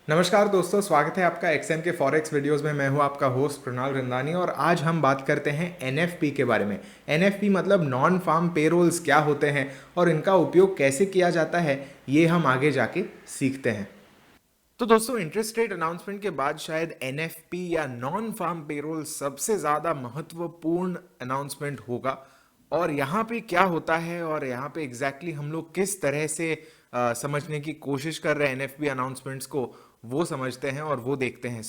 नमस्कार दोस्तों, स्वागत है आपका एक्सएम के फॉरेक्स वीडियोस में। मैं हूं आपका होस्ट प्रणाल रंदानी और आज हम बात करते हैं एनएफपी के बारे में। एनएफपी मतलब नॉन फार्म पेरोल्स क्या होते हैं और इनका उपयोग कैसे किया जाता है, ये हम आगे जाके सीखते हैं। तो दोस्तों, इंटरेस्ट रेट अनाउंसमेंट के बाद शायद एनएफपी या नॉन फार्म पेरोल सबसे ज़्यादा महत्वपूर्ण अनाउंसमेंट होगा। और यहाँ पे क्या होता है और यहाँ पे एग्जैक्टली हम लोग किस तरह से समझने की कोशिश कर रहे हैं एनएफपी अनाउंसमेंट्स को, वो समझते हैं और वो देखते हैं।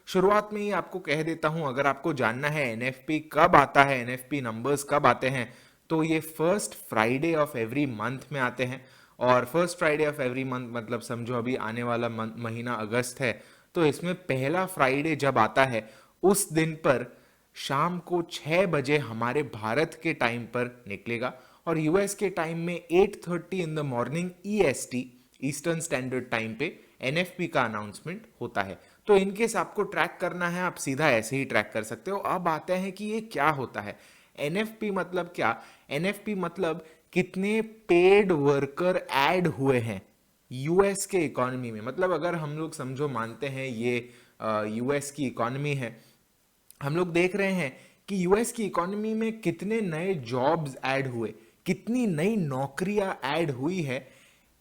शुरुआत में ही आपको कह देता हूँ, अगर आपको जानना है एनएफपी कब आता है, एनएफपी नंबर्स कब आते हैं, तो ये first Friday of every month में आते हैं। और first Friday of every month मतलब समझो अभी आने वाला महीना अगस्त है, तो इसमें पहला फ्राइडे जब आता है उस दिन पर शाम को 6 बजे हमारे भारत के टाइम पर निकलेगा और यूएस के टाइम में 8:30 in the morning EST, eastern standard time पे एनएफपी का अनाउंसमेंट होता है। तो इनकेस आपको ट्रैक करना है, आप सीधा ऐसे ही ट्रैक कर सकते हो। अब आते हैं कि ये क्या होता है। एनएफपी मतलब क्या? एनएफपी मतलब कितने पेड वर्कर ऐड हुए हैं यूएस के इकोनॉमी में। मतलब अगर हम लोग समझो मानते हैं ये यूएस की इकोनॉमी है, हम लोग देख रहे हैं कि यूएस की इकोनॉमी में कितने नए जॉब्स ऐड हुए, कितनी नई नौकरियां ऐड हुई है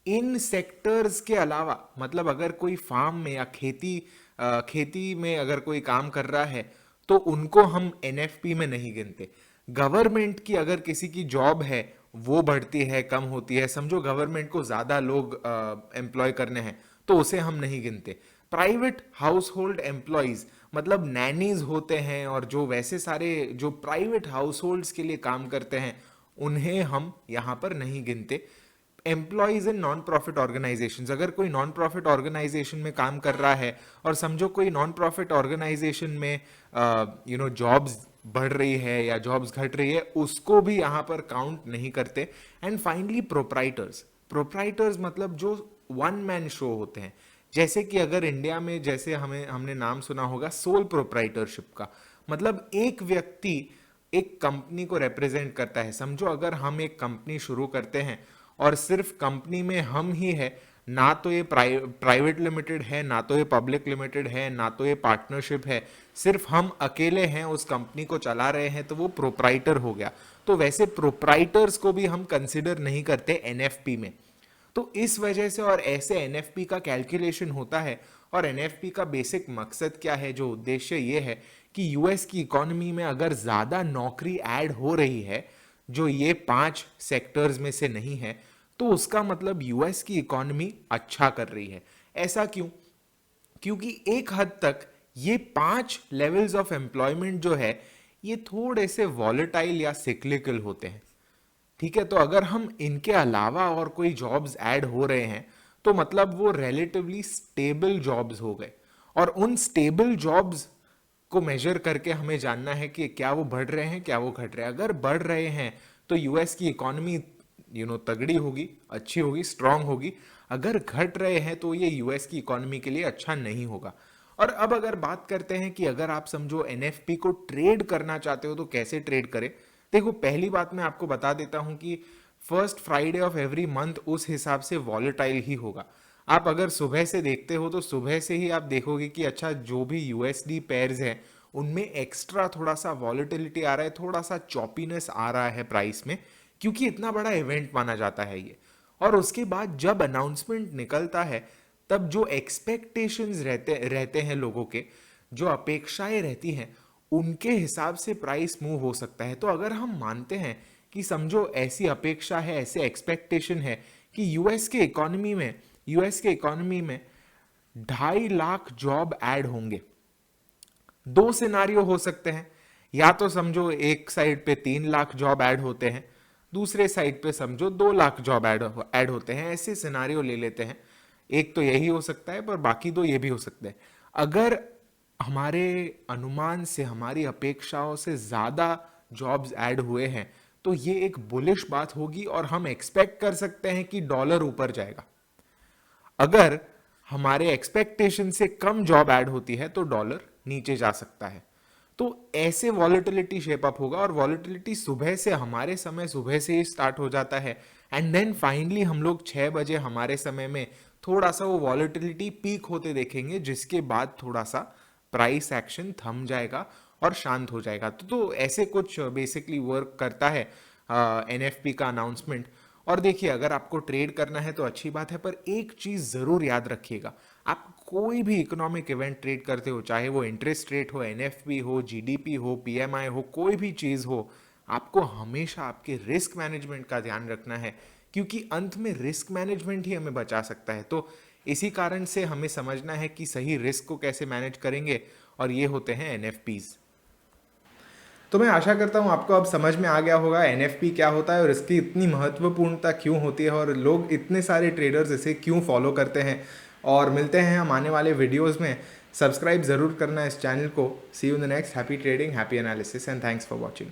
इन सेक्टर्स के अलावा। मतलब अगर कोई फार्म में या खेती में अगर कोई काम कर रहा है तो उनको हम एनएफपी में नहीं गिनते। गवर्नमेंट की अगर किसी की जॉब है वो बढ़ती है कम होती है, समझो गवर्नमेंट को ज्यादा लोग एम्प्लॉय करने हैं, तो उसे हम नहीं गिनते। प्राइवेट हाउस होल्ड एम्प्लॉयज मतलब नैनीज होते हैं और जो वैसे सारे जो प्राइवेट हाउस होल्ड्स के लिए काम करते हैं उन्हें हम यहाँ पर नहीं गिनते। Employees in non profit organisations, अगर कोई नॉन प्रॉफिट ऑर्गेनाइजेशन में काम कर रहा है और समझो कोई नॉन प्रॉफिट ऑर्गेनाइजेशन में जॉब्स बढ़ रही है या जॉब्स घट रही है, उसको भी यहाँ पर काउंट नहीं करते। एंड फाइनली प्रोप्राइटर्स, प्रोप्राइटर्स मतलब जो वन मैन शो होते हैं। जैसे कि अगर इंडिया में जैसे हमने नाम सुना होगा सोल प्रोप्राइटरशिप का, मतलब एक व्यक्ति एक कंपनी को रिप्रेजेंट करता है। समझो अगर हम एक कंपनी शुरू करते हैं और सिर्फ कंपनी में हम ही है, ना तो ये प्राइवेट लिमिटेड है, ना तो ये पब्लिक लिमिटेड है, ना तो ये पार्टनरशिप है, सिर्फ हम अकेले हैं उस कंपनी को चला रहे हैं, तो वो प्रोप्राइटर हो गया। तो वैसे प्रोप्राइटर्स को भी हम कंसिडर नहीं करते एनएफपी में। तो इस वजह से और ऐसे एनएफपी का कैलकुलेशन होता है। और एनएफपी का बेसिक मकसद क्या है, जो उद्देश्य ये है कि यूएस की इकोनॉमी में अगर ज्यादा नौकरी ऐड हो रही है जो ये 5 सेक्टर्स में से नहीं है, तो उसका मतलब यूएस की इकोनॉमी अच्छा कर रही है। ऐसा क्यों? क्योंकि एक हद तक ये 5 लेवल्स ऑफ एम्प्लॉयमेंट जो है ये थोड़े से वॉलेटाइल या सिक्लिकल होते हैं। ठीक है, तो अगर हम इनके अलावा और कोई जॉब्स ऐड हो रहे हैं तो मतलब वो रिलेटिवली स्टेबल जॉब्स हो गए। और उन स्टेबल जॉब्स को मेजर करके हमें जानना है कि क्या वो बढ़ रहे हैं, क्या वो घट रहे हैं। अगर बढ़ रहे हैं तो यूएस की इकोनॉमी तगड़ी होगी, अच्छी होगी, स्ट्रांग होगी। अगर घट रहे हैं तो ये यूएस की इकोनॉमी के लिए अच्छा नहीं होगा। और अब अगर बात करते हैं कि अगर आप समझो एनएफपी को ट्रेड करना चाहते हो तो कैसे ट्रेड करें। देखो, पहली बात मैं आपको बता देता हूं कि first Friday of every month उस हिसाब से वॉलेटाइल ही होगा। आप अगर सुबह से देखते हो तो सुबह से ही आप देखोगे कि अच्छा जो भी यूएसडी पेयर्स हैं उनमें एक्स्ट्रा थोड़ा सा वॉलेटिलिटी आ रहा है, थोड़ा सा चॉपीनेस आ रहा है प्राइस में, क्योंकि इतना बड़ा इवेंट माना जाता है ये। और उसके बाद जब अनाउंसमेंट निकलता है तब जो एक्सपेक्टेशंस रहते रहते हैं लोगों के, जो अपेक्षाएं रहती हैं, उनके हिसाब से प्राइस मूव हो सकता है। तो अगर हम मानते हैं कि समझो ऐसी अपेक्षा है, ऐसे एक्सपेक्टेशन है कि यूएस के इकोनॉमी में 2.5 लाख जॉब ऐड होंगे। दो सिनारियो हो सकते हैं, या तो समझो एक साइड पे 3 लाख जॉब ऐड होते हैं, दूसरे साइड पे समझो 2 लाख जॉब ऐड होते हैं। ऐसे सिनारियो ले लेते हैं। एक तो यही हो सकता है पर बाकी दो ये भी हो सकते हैं। अगर हमारे अनुमान से, हमारी अपेक्षाओं से ज्यादा जॉब्स ऐड हुए हैं तो ये एक बुलिश बात होगी और हम एक्सपेक्ट कर सकते हैं कि डॉलर ऊपर जाएगा। अगर हमारे एक्सपेक्टेशन से कम जॉब ऐड होती है तो डॉलर नीचे जा सकता है। तो ऐसे वॉलेटिलिटी शेप अप होगा और वॉलेटिलिटी सुबह से, हमारे समय सुबह से ही स्टार्ट हो जाता है। एंड देन फाइनली हम लोग 6 बजे हमारे समय में थोड़ा सा वो वॉलेटिलिटी पीक होते देखेंगे, जिसके बाद थोड़ा सा प्राइस एक्शन थम जाएगा और शांत हो जाएगा। तो ऐसे कुछ बेसिकली वर्क करता है एनएफपी का अनाउंसमेंट। और देखिए, अगर आपको ट्रेड करना है तो अच्छी बात है, पर एक चीज़ ज़रूर याद रखिएगा, आप कोई भी इकोनॉमिक इवेंट ट्रेड करते हो, चाहे वो इंटरेस्ट रेट हो, एनएफपी हो, जीडीपी हो, पीएमआई हो, कोई भी चीज़ हो, आपको हमेशा आपके रिस्क मैनेजमेंट का ध्यान रखना है, क्योंकि अंत में रिस्क मैनेजमेंट ही हमें बचा सकता है। तो इसी कारण से हमें समझना है कि सही रिस्क को कैसे मैनेज करेंगे, और ये होते हैं एनएफपीज। तो मैं आशा करता हूँ आपको अब समझ में आ गया होगा एनएफपी क्या होता है और इसकी इतनी महत्वपूर्णता क्यों होती है, और लोग इतने सारे ट्रेडर्स इसे क्यों फॉलो करते हैं। और मिलते हैं हम आने वाले वीडियोस में। सब्सक्राइब ज़रूर करना इस चैनल को। See you in the next. Happy trading, happy analysis, and thanks for watching.